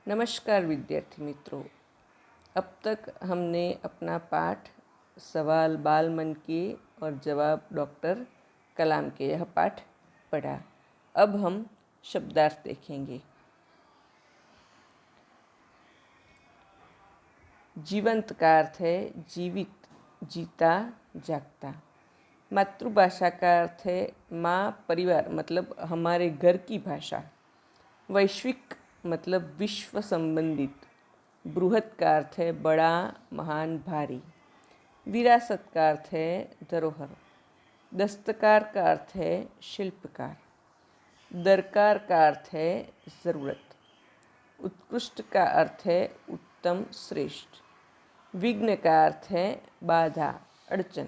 नमस्कार विद्यार्थी मित्रों। अब तक हमने अपना पाठ सवाल बाल मन के और जवाब डॉक्टर कलाम के यह पाठ पढ़ा। अब हम शब्दार्थ देखेंगे। जीवंत का अर्थ है जीवित, जीता, जागता। मातृभाषा का अर्थ है माँ, परिवार मतलब हमारे घर की भाषा। वैश्विक मतलब विश्व संबंधित। बृहत का अर्थ है बड़ा, महान, भारी। विरासत का अर्थ है धरोहर। दस्तकार का अर्थ है शिल्पकार। दरकार का अर्थ है ज़रूरत। उत्कृष्ट का अर्थ है उत्तम, श्रेष्ठ। विघ्न का अर्थ है बाधा, अड़चन।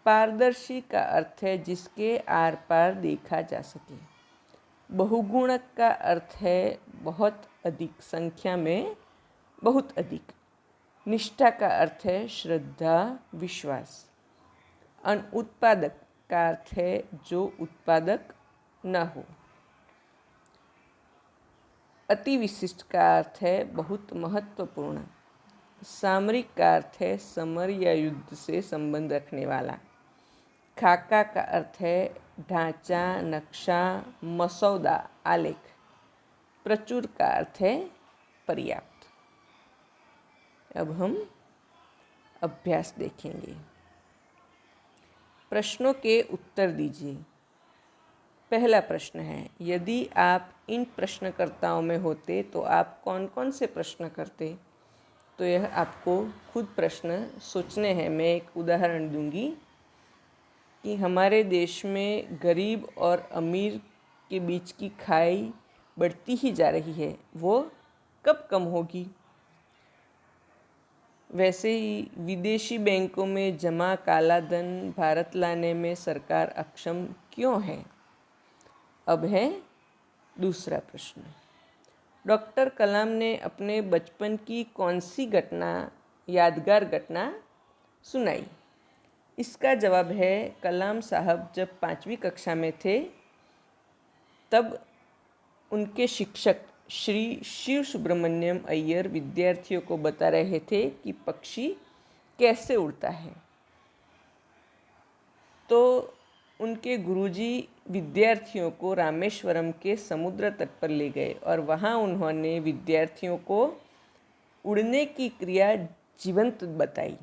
पारदर्शी का अर्थ है जिसके आर पार देखा जा सके। बहुगुणक का अर्थ है बहुत अधिक, संख्या में बहुत अधिक। निष्ठा का अर्थ है श्रद्धा, विश्वास। अनुत्पादक का अर्थ है जो उत्पादक न हो। अति विशिष्ट का अर्थ है बहुत महत्वपूर्ण। सामरिक का अर्थ है समर या युद्ध से संबंध रखने वाला। खाका का अर्थ है ढांचा, नक्शा, मसौदा, आलेख। प्रचुर का अर्थ है पर्याप्त। अब हम अभ्यास देखेंगे। प्रश्नों के उत्तर दीजिए। पहला प्रश्न है, यदि आप इन प्रश्नकर्ताओं में होते तो आप कौन कौन से प्रश्न करते? तो यह आपको खुद प्रश्न सोचने हैं। मैं एक उदाहरण दूंगी कि हमारे देश में गरीब और अमीर के बीच की खाई बढ़ती ही जा रही है, वो कब कम होगी? वैसे ही विदेशी बैंकों में जमा काला धन भारत लाने में सरकार अक्षम क्यों है? अब है दूसरा प्रश्न। डॉक्टर कलाम ने अपने बचपन की कौन सी घटना, यादगार घटना सुनाई? इसका जवाब है कलाम साहब जब 5वीं कक्षा में थे तब उनके शिक्षक श्री शिव सुब्रमण्यम अय्यर विद्यार्थियों को बता रहे थे कि पक्षी कैसे उड़ता है। तो उनके गुरुजी विद्यार्थियों को रामेश्वरम के समुद्र तट पर ले गए और वहाँ उन्होंने विद्यार्थियों को उड़ने की क्रिया जीवंत बताई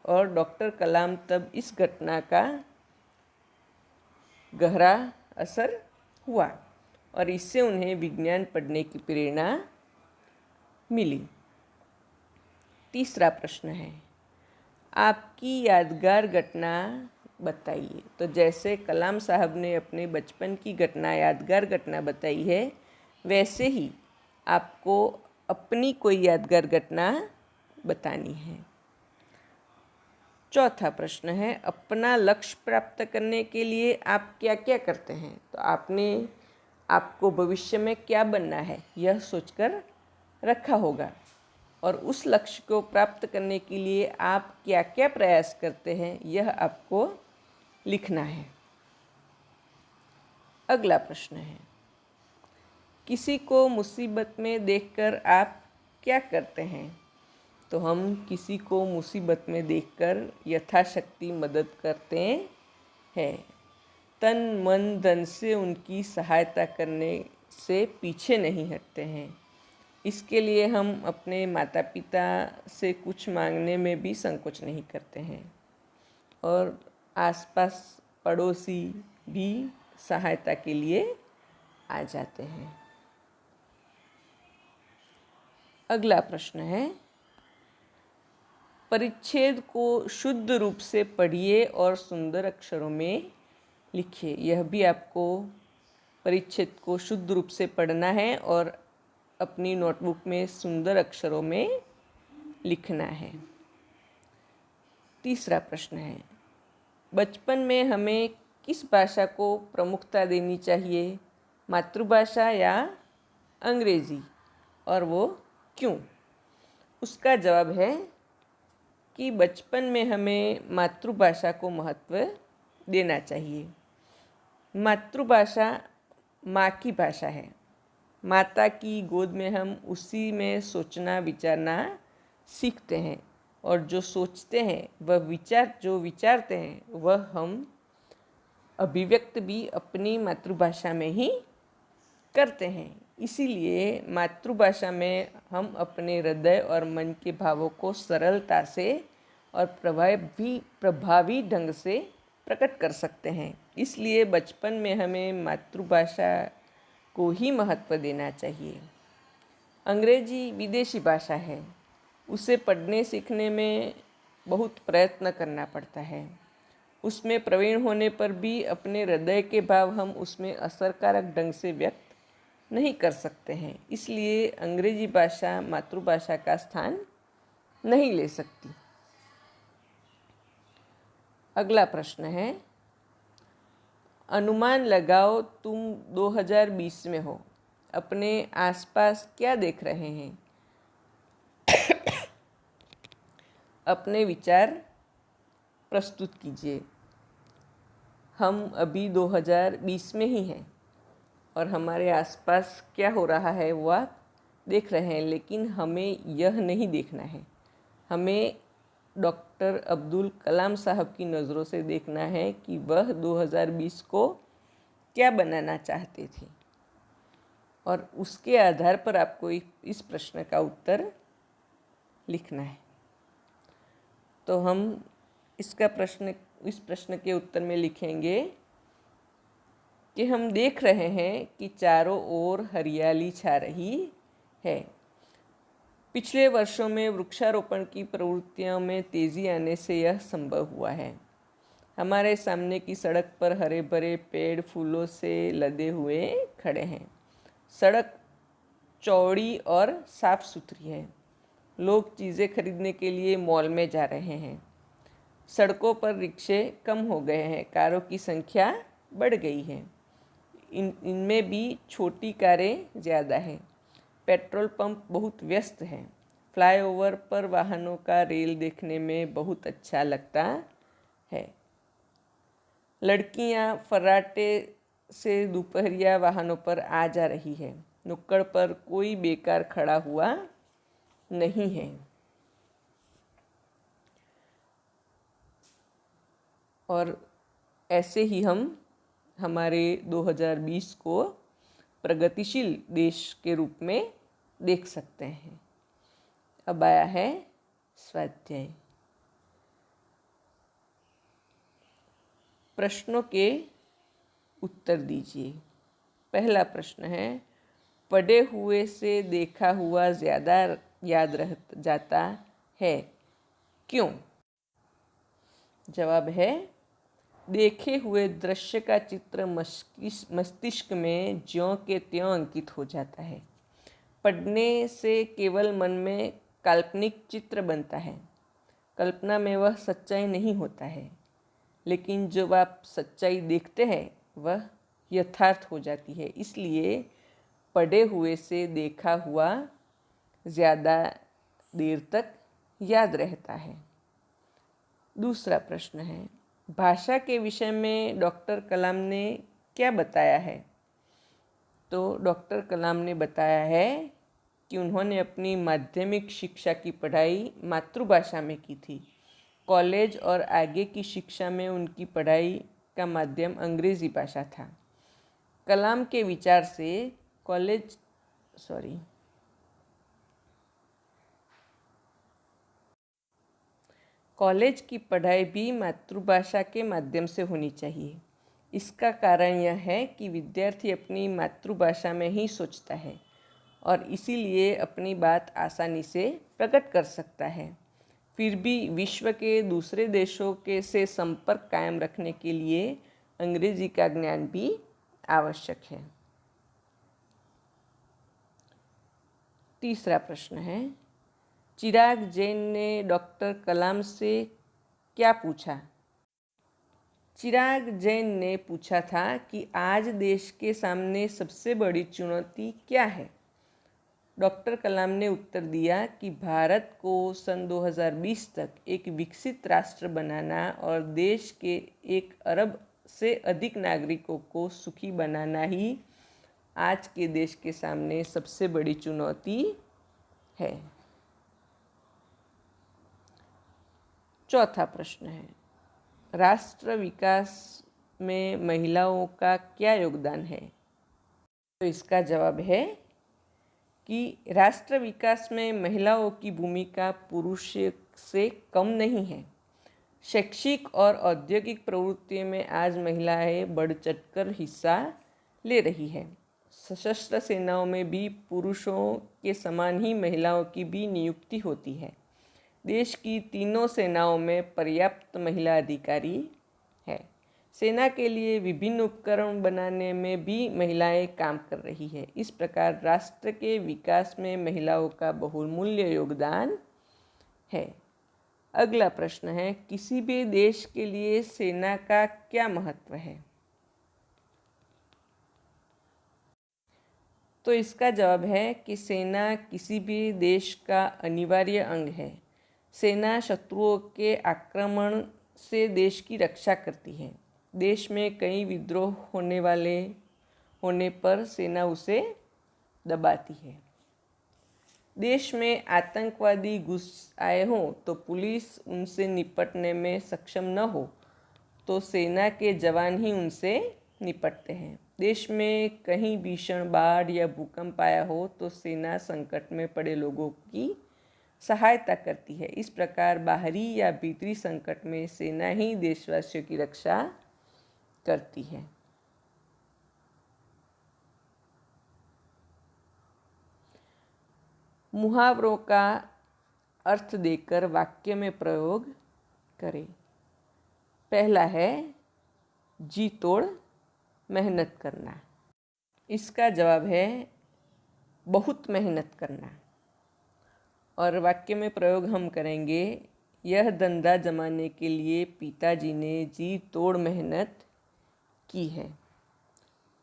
और डॉक्टर कलाम तब इस घटना का गहरा असर हुआ और इससे उन्हें विज्ञान पढ़ने की प्रेरणा मिली। तीसरा प्रश्न है, आपकी यादगार घटना बताइए। तो जैसे कलाम साहब ने अपने बचपन की घटना, यादगार घटना बताई है, वैसे ही आपको अपनी कोई यादगार घटना बतानी है। चौथा प्रश्न है, अपना लक्ष्य प्राप्त करने के लिए आप क्या क्या करते हैं? तो आपको भविष्य में क्या बनना है यह सोचकर रखा होगा और उस लक्ष्य को प्राप्त करने के लिए आप क्या क्या प्रयास करते हैं यह आपको लिखना है। अगला प्रश्न है, किसी को मुसीबत में देखकर आप क्या करते हैं? तो हम किसी को मुसीबत में देखकर यथाशक्ति मदद करते हैं। तन मन धन से उनकी सहायता करने से पीछे नहीं हटते हैं। इसके लिए हम अपने माता पिता से कुछ मांगने में भी संकोच नहीं करते हैं और आसपास पड़ोसी भी सहायता के लिए आ जाते हैं। अगला प्रश्न है, परिच्छेद को शुद्ध रूप से पढ़िए और सुंदर अक्षरों में लिखिए। यह भी आपको परिच्छेद को शुद्ध रूप से पढ़ना है और अपनी नोटबुक में सुंदर अक्षरों में लिखना है। तीसरा प्रश्न है, बचपन में हमें किस भाषा को प्रमुखता देनी चाहिए, मातृभाषा या अंग्रेजी, और वो क्यों? उसका जवाब है कि बचपन में हमें मातृभाषा को महत्व देना चाहिए। मातृभाषा माँ की भाषा है माता की गोद में हम उसी में सोचना विचारना सीखते हैं, और जो सोचते हैं जो विचारते हैं वह हम अभिव्यक्त भी अपनी मातृभाषा में ही करते हैं। इसीलिए मातृभाषा में हम अपने हृदय और मन के भावों को सरलता से और प्रभावी ढंग से प्रकट कर सकते हैं। इसलिए बचपन में हमें मातृभाषा को ही महत्व देना चाहिए। अंग्रेजी विदेशी भाषा है, उसे पढ़ने सीखने में बहुत प्रयत्न करना पड़ता है। उसमें प्रवीण होने पर भी अपने हृदय के भाव हम उसमें असरकारक ढंग से व्यक्त नहीं कर सकते हैं। इसलिए अंग्रेजी भाषा मातृभाषा का स्थान नहीं ले सकती। अगला प्रश्न है, अनुमान लगाओ तुम 2020 में हो, अपने आसपास क्या देख रहे हैं? अपने विचार प्रस्तुत कीजिए। हम अभी 2020 में ही हैं और हमारे आसपास क्या हो रहा है वो आप देख रहे हैं, लेकिन हमें यह नहीं देखना है। हमें डॉक्टर अब्दुल कलाम साहब की नज़रों से देखना है कि वह 2020 को क्या बनाना चाहते थे, और उसके आधार पर आपको इस प्रश्न का उत्तर लिखना है। तो हम इस प्रश्न के उत्तर में लिखेंगे कि हम देख रहे हैं कि चारों ओर हरियाली छा रही है। पिछले वर्षों में वृक्षारोपण की प्रवृत्तियों में तेज़ी आने से यह संभव हुआ है। हमारे सामने की सड़क पर हरे भरे पेड़ फूलों से लदे हुए खड़े हैं। सड़क चौड़ी और साफ सुथरी है। लोग चीज़ें खरीदने के लिए मॉल में जा रहे हैं। सड़कों पर रिक्शे कम हो गए हैं, कारों की संख्या बढ़ गई है। इनमें भी छोटी कारें ज़्यादा हैं। पेट्रोल पंप बहुत व्यस्त हैं। फ्लाईओवर पर वाहनों का रेल देखने में बहुत अच्छा लगता है। लड़कियां फर्राटे से दोपहरिया वाहनों पर आ जा रही है। नुक्कड़ पर कोई बेकार खड़ा हुआ नहीं है। और ऐसे ही हम हमारे 2020 को प्रगतिशील देश के रूप में देख सकते हैं। अब आया है स्वाध्याय। प्रश्नों के उत्तर दीजिए। पहला प्रश्न है, पढ़े हुए से देखा हुआ ज़्यादा याद रह जाता है, क्यों? जवाब है, देखे हुए दृश्य का चित्र मस्तिष्क में ज्यों के त्यों अंकित हो जाता है। पढ़ने से केवल मन में काल्पनिक चित्र बनता है। कल्पना में वह सच्चाई नहीं होता है, लेकिन जब आप सच्चाई देखते हैं वह यथार्थ हो जाती है। इसलिए पढ़े हुए से देखा हुआ ज़्यादा देर तक याद रहता है। दूसरा प्रश्न है, भाषा के विषय में डॉक्टर कलाम ने क्या बताया है? तो डॉक्टर कलाम ने बताया है कि उन्होंने अपनी माध्यमिक शिक्षा की पढ़ाई मातृभाषा में की थी। कॉलेज और आगे की शिक्षा में उनकी पढ़ाई का माध्यम अंग्रेज़ी भाषा था। कलाम के विचार से कॉलेज की पढ़ाई भी मातृभाषा के माध्यम से होनी चाहिए। इसका कारण यह है कि विद्यार्थी अपनी मातृभाषा में ही सोचता है और इसीलिए अपनी बात आसानी से प्रकट कर सकता है। फिर भी विश्व के दूसरे देशों से संपर्क कायम रखने के लिए अंग्रेजी का ज्ञान भी आवश्यक है। तीसरा प्रश्न है, चिराग जैन ने डॉक्टर कलाम से क्या पूछा? चिराग जैन ने पूछा था कि आज देश के सामने सबसे बड़ी चुनौती क्या है? डॉक्टर कलाम ने उत्तर दिया कि भारत को सन 2020 तक एक विकसित राष्ट्र बनाना और देश के 1 अरब से अधिक नागरिकों को सुखी बनाना ही आज के देश के सामने सबसे बड़ी चुनौती है। चौथा प्रश्न है, राष्ट्र विकास में महिलाओं का क्या योगदान है? तो इसका जवाब है कि राष्ट्र विकास में महिलाओं की भूमिका पुरुष से कम नहीं है। शैक्षिक और औद्योगिक प्रवृत्तियों में आज महिलाएं बढ़ चढ़कर हिस्सा ले रही है। सशस्त्र सेनाओं में भी पुरुषों के समान ही महिलाओं की भी नियुक्ति होती है। देश की तीनों सेनाओं में पर्याप्त महिला अधिकारी है। सेना के लिए विभिन्न उपकरण बनाने में भी महिलाएं काम कर रही है। इस प्रकार राष्ट्र के विकास में महिलाओं का बहुमूल्य योगदान है। अगला प्रश्न है, किसी भी देश के लिए सेना का क्या महत्व है? तो इसका जवाब है कि सेना किसी भी देश का अनिवार्य अंग है। सेना शत्रुओं के आक्रमण से देश की रक्षा करती है। देश में कई विद्रोह होने पर सेना उसे दबाती है। देश में आतंकवादी घुस आए हों तो पुलिस उनसे निपटने में सक्षम न हो तो सेना के जवान ही उनसे निपटते हैं। देश में कहीं भीषण बाढ़ या भूकंप आया हो तो सेना संकट में पड़े लोगों की सहायता करती है। इस प्रकार बाहरी या भीतरी संकट में सेना ही देशवासियों की रक्षा करती है। मुहावरों का अर्थ देकर वाक्य में प्रयोग करें। पहला है जी तोड़ मेहनत करना। इसका जवाब है बहुत मेहनत करना। और वाक्य में प्रयोग हम करेंगे, यह धंधा जमाने के लिए पिताजी ने जी तोड़ मेहनत की है।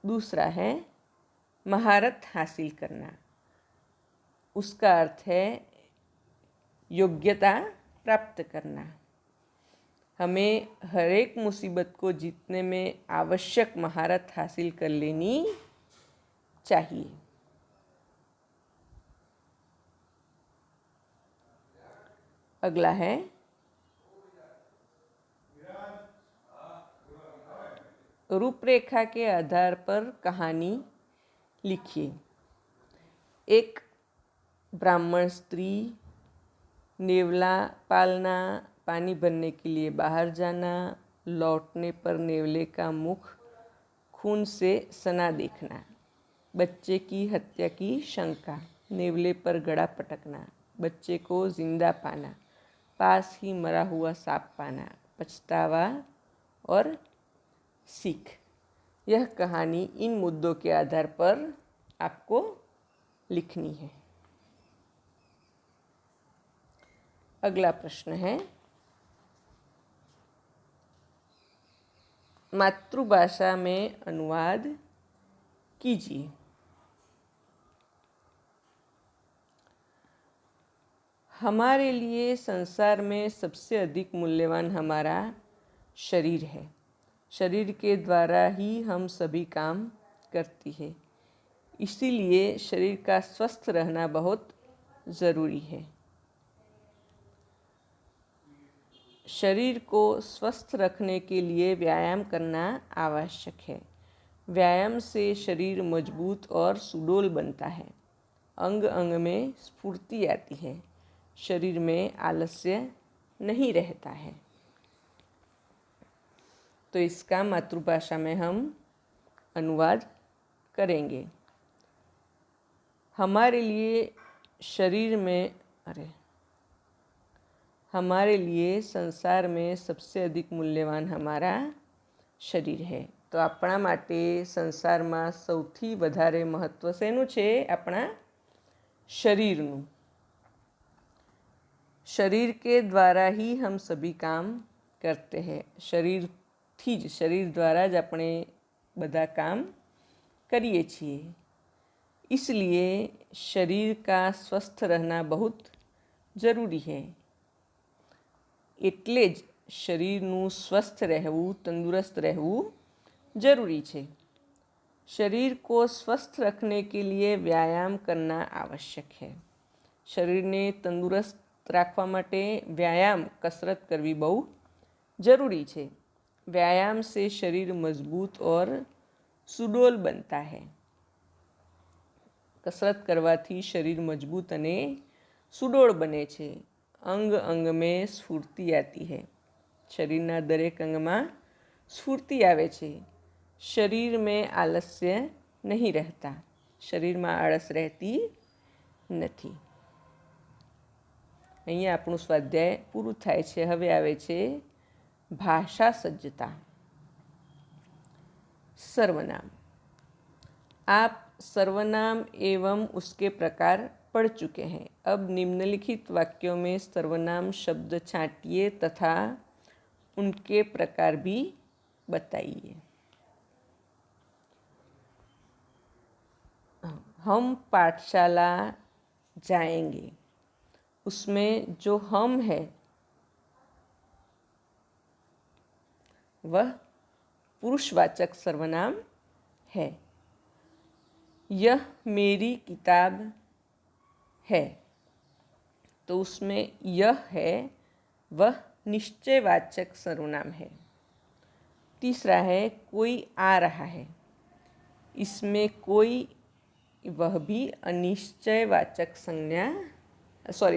दूसरा है महारत हासिल करना। उसका अर्थ है योग्यता प्राप्त करना। हमें हर एक मुसीबत को जीतने में आवश्यक महारत हासिल कर लेनी चाहिए। अगला है रूपरेखा के आधार पर कहानी लिखिए। एक ब्राह्मण स्त्री, नेवला पालना, पानी भरने के लिए बाहर जाना, लौटने पर नेवले का मुख खून से सना देखना, बच्चे की हत्या की शंका, नेवले पर गड़ा पटकना, बच्चे को जिंदा पाना, पास ही मरा हुआ सांप पाना, पछतावा और सीख। यह कहानी इन मुद्दों के आधार पर आपको लिखनी है। अगला प्रश्न है, मातृभाषा में अनुवाद कीजिए। हमारे लिए संसार में सबसे अधिक मूल्यवान हमारा शरीर है। शरीर के द्वारा ही हम सभी काम करती है। इसीलिए शरीर का स्वस्थ रहना बहुत ज़रूरी है। शरीर को स्वस्थ रखने के लिए व्यायाम करना आवश्यक है। व्यायाम से शरीर मजबूत और सुडौल बनता है। अंग अंग में स्फूर्ति आती है। शरीर में आलस्य नहीं रहता है। तो इसका मातृभाषा में हम अनुवाद करेंगे। हमारे लिए संसार में सबसे अधिक मूल्यवान हमारा शरीर है। तो આપણા માટે સંસારમાં સૌથી વધારે મહત્વ શેનું છે? આપણા શરીરનું। शरीर के द्वारा ही हम सभी काम करते हैं। शरीर द्वारा ज આપણે બધા काम करिए છીએ। इसलिए शरीर का स्वस्थ रहना बहुत ज़रूरी है। એટલે જ શરીરનું સ્વસ્થ રહેવું, તંદુરસ્ત રહેવું જરૂરી છે। शरीर को स्वस्थ रखने के लिए व्यायाम करना आवश्यक है। શરીરને તંદુરસ્ત રાખવા માટે વ્યાયામ कसरत करवी બહુ जरूरी છે। व्यायाम से शरीर मजबूत और सुडोल बनता है। कसरत करवाथी शरीर मजबूत अने सुडोल बने छे। अंग अंग में स्फूर्ति आती है। शरीरना दरेक अंग में स्फूर्ति आवे छे। शरीर में आलस्य नहीं रहता। शरीर में आळस रहती नहीं। अहींया आपणुं स्वाध्याय पूरुं थाय छे। हवे आवे छे भाषा सज्जता। सर्वनाम। आप सर्वनाम एवं उसके प्रकार पढ़ चुके हैं। अब निम्नलिखित वाक्यों में सर्वनाम शब्द छांटिए तथा उनके प्रकार भी बताइए। हम पाठशाला जाएंगे। उसमें जो हम है वह पुरुषवाचक सर्वनाम है। यह मेरी किताब है, तो उसमें यह है वह निश्चयवाचक सर्वनाम है। तीसरा है कोई आ रहा है। इसमें कोई वह भी अनिश्चयवाचक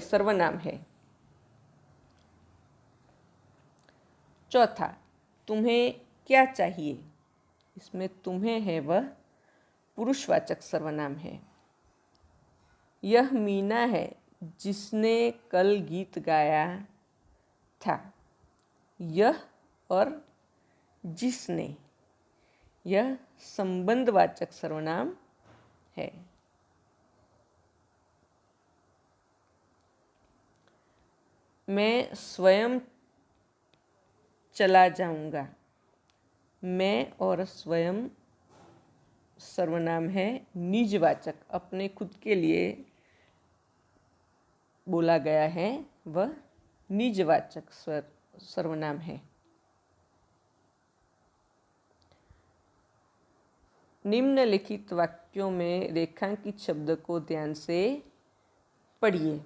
सर्वनाम है। चौथा तुम्हें क्या चाहिए। इसमें तुम्हें है वह पुरुषवाचक सर्वनाम है। यह मीना है जिसने कल गीत गाया था। यह और जिसने यह संबंधवाचक सर्वनाम है। मैं स्वयं चला जाऊंगा। मैं और स्वयं सर्वनाम है निजवाचक, अपने खुद के लिए बोला गया है, वह निजवाचक सर्वनाम है। निम्नलिखित वाक्यों में रेखांकित शब्द को ध्यान से पढ़िए।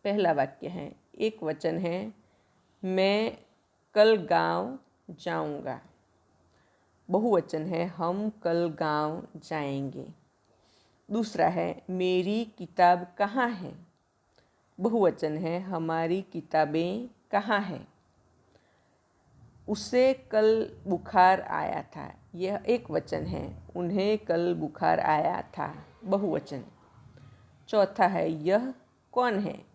पहला वाक्य है, एक वचन है, मैं कल गांव जाऊंगा। बहुवचन है, हम कल गांव जाएंगे। दूसरा है, मेरी किताब कहाँ है। बहुवचन है, हमारी किताबें कहाँ हैं। उसे कल बुखार आया था। यह एक वचन है, उन्हें कल बुखार आया था। बहुवचन। चौथा है, यह कौन है।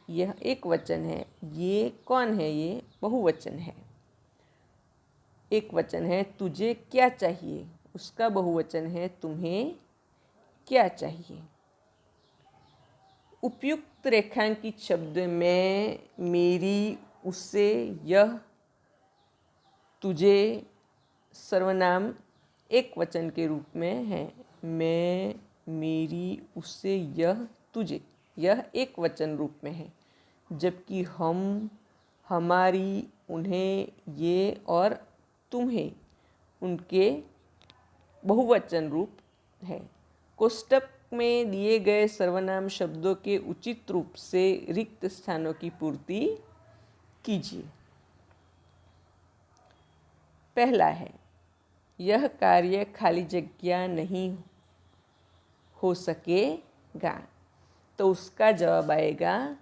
यह एक वचन है, ये कौन है, ये बहुवचन है। एक वचन है, तुझे क्या चाहिए। उसका बहुवचन है, तुम्हें क्या चाहिए। उपयुक्त रेखांकित शब्द में मेरी, उससे, यह, तुझे सर्वनाम एक वचन के रूप में है। मैं, मेरी, उससे, यह, तुझे यह एक वचन रूप में है। जबकि हम, हमारी, उन्हें, ये और तुम्हें उनके बहुवचन रूप है। कोष्टक में दिए गए सर्वनाम शब्दों के उचित रूप से रिक्त स्थानों की पूर्ति कीजिए। पहला है, यह कार्य खाली जगह नहीं हो सकेगा, तो उसका जवाब आएगा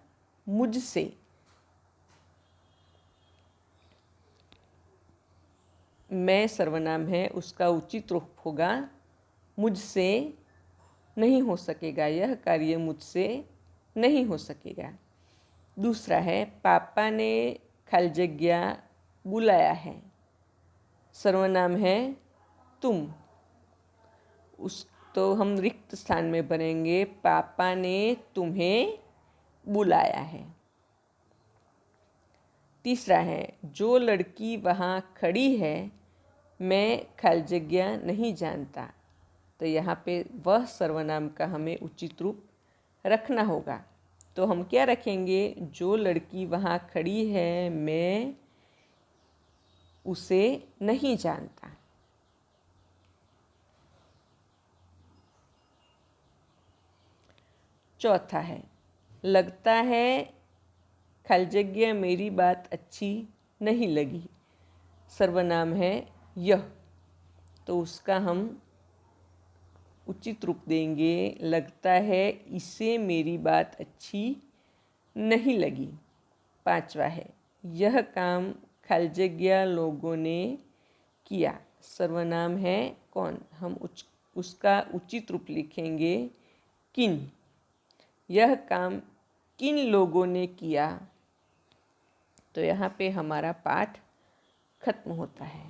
मुझसे। मैं सर्वनाम है, उसका उचित रूप होगा मुझसे नहीं हो सकेगा। यह कार्य मुझसे नहीं हो सकेगा। दूसरा है, पापा ने खाली जगह बुलाया है। सर्वनाम है तुम। तो हम रिक्त स्थान में भरेंगे, पापा ने तुम्हें बुलाया है। तीसरा है, जो लड़की वहाँ खड़ी है मैं खाली जगह नहीं जानता। तो यहाँ पे वह सर्वनाम का हमें उचित रूप रखना होगा। तो हम क्या रखेंगे, जो लड़की वहाँ खड़ी है मैं उसे नहीं जानता। चौथा है, लगता है खाली जगह मेरी बात अच्छी नहीं लगी। सर्वनाम है यह, तो उसका हम उचित रूप देंगे, लगता है इसे मेरी बात अच्छी नहीं लगी। पांचवा है, यह काम खाली जगह लोगों ने किया। सर्वनाम है कौन, हम उसका उचित रूप लिखेंगे किन। यह काम किन लोगों ने किया, तो यहाँ पे हमारा पाठ खत्म होता है।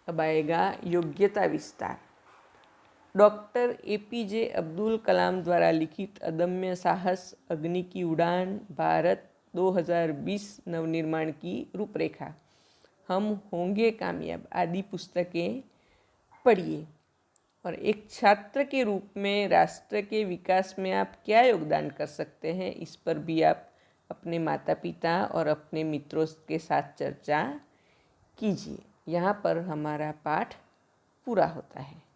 अब आएगा योग्यता विस्तार। डॉक्टर APJ अब्दुल कलाम द्वारा लिखित अदम्य साहस अग्नि की उड़ान भारत 2020 नवनिर्माण की रूपरेखा, हम होंगे कामयाब आदि पुस्तकें पढ़िए। और एक छात्र के रूप में राष्ट्र के विकास में आप क्या योगदान कर सकते हैं, इस पर भी आप अपने माता पिता और अपने मित्रों के साथ चर्चा कीजिए। यहाँ पर हमारा पाठ पूरा होता है।